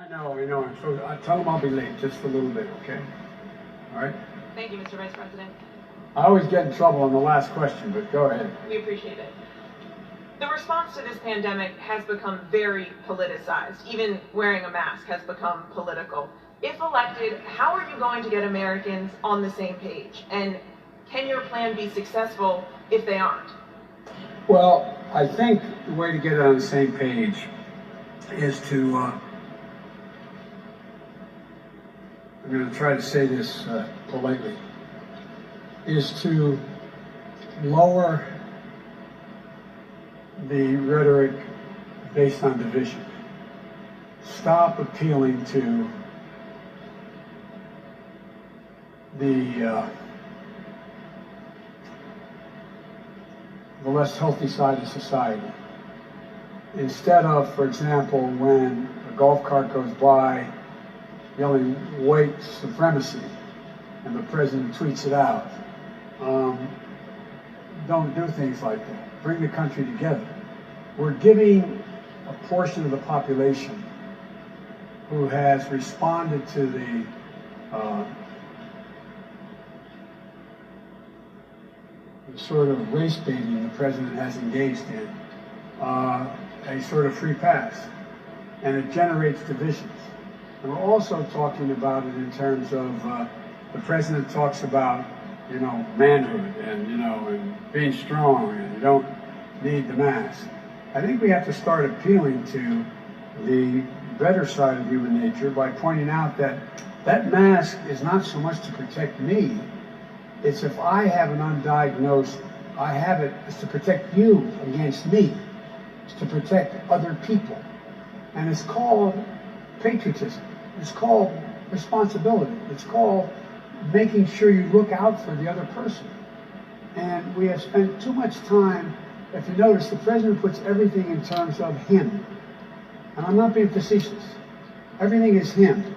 I know. So I tell them I'll be late just a little bit, okay? All right? Thank you, Mr. Vice President. I always get in trouble on the last question, but go ahead. We appreciate it. The response to this pandemic has become very politicized. Even wearing a mask has become political. If elected, how are you going to get Americans on the same page? And can your plan be successful if they aren't? Well, I think the way to get on the same page is to, I'm going to try to say this politely, is to lower the rhetoric based on division. Stop appealing to the less healthy side of society. Instead of, for example, when a golf cart goes by yelling white supremacy and the president tweets it out, don't do things like that. Bring the country together. We're giving a portion of the population who has responded to the sort of race baiting the president has engaged in, a sort of free pass, and it generates divisions. And we're also talking about it in terms of the president talks about, manhood and, and being strong, and you don't need the mask. I think we have to start appealing to the better side of human nature by pointing out that that mask is not so much to protect me. It's if I have an undiagnosed, it's to protect you against me. It's to protect other people. And it's called patriotism. It's called responsibility. It's called making sure you look out for the other person. And we have spent too much time, if you notice, the president puts everything in terms of him. And I'm not being facetious. Everything is him.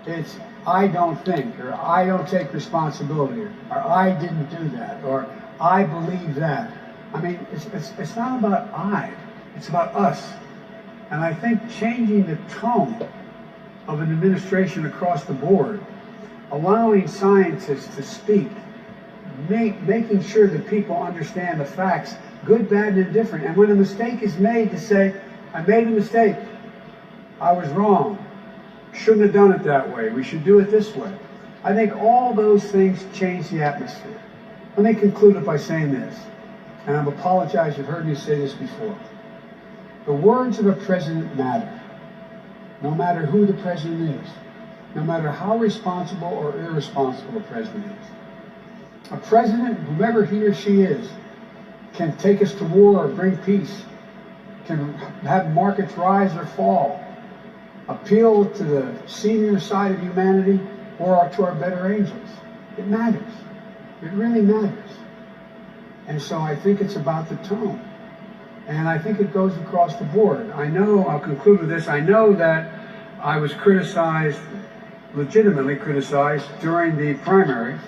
It's I don't think, or I don't take responsibility, or I didn't do that, or I believe that. I mean, it's not about I, it's about us. And I think changing the tone of an administration across the board, allowing scientists to speak, making sure that people understand the facts, good, bad, and indifferent. And when a mistake is made, to say, I made a mistake, I was wrong. Shouldn't have done it that way. We should do it this way. I think all those things change the atmosphere. Let me conclude it by saying this, and I apologize, you've heard me say this before. The words of a president matter, no matter who the president is, no matter how responsible or irresponsible the president is. A president, whomever he or she is, can take us to war or bring peace, can have markets rise or fall, appeal to the senior side of humanity or to our better angels. It matters. It really matters. And so I think it's about the tone. And I think it goes across the board. I'll conclude with this, I know that I was criticized, legitimately criticized, during the primaries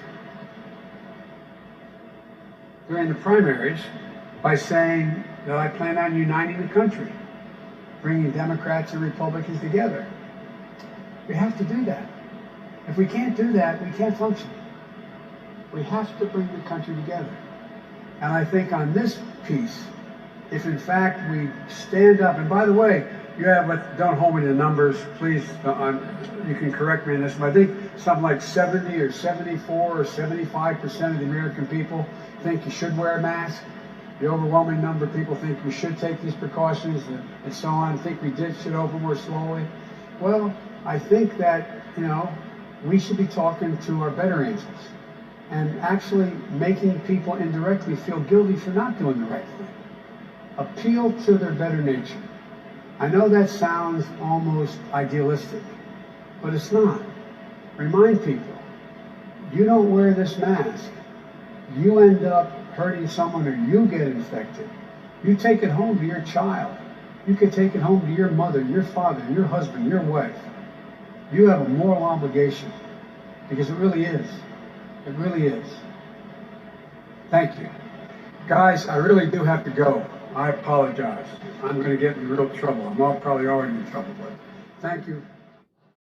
by saying that I plan on uniting the country, bringing Democrats and Republicans together. We have to do that. If we can't do that, we can't function. We have to bring the country together. And I think on this piece, if in fact we stand up, and by the way, don't hold me to numbers, please, you can correct me on this, but I think something like 70 or 74 or 75% of the American people think you should wear a mask. The overwhelming number of people think we should take these precautions and so on, think we should open more slowly. Well, I think that, we should be talking to our better angels and actually making people indirectly feel guilty for not doing the right thing. Appeal to their better nature. I know that sounds almost idealistic, but it's not. Remind people, you don't wear this mask, you end up hurting someone or you get infected. You take it home to your child. You could take it home to your mother, your father, your husband, your wife. You have a moral obligation, because it really is. It really is. Thank you. Guys, I really do have to go. I apologize. I'm going to get in real trouble. I'm probably already in trouble, but thank you.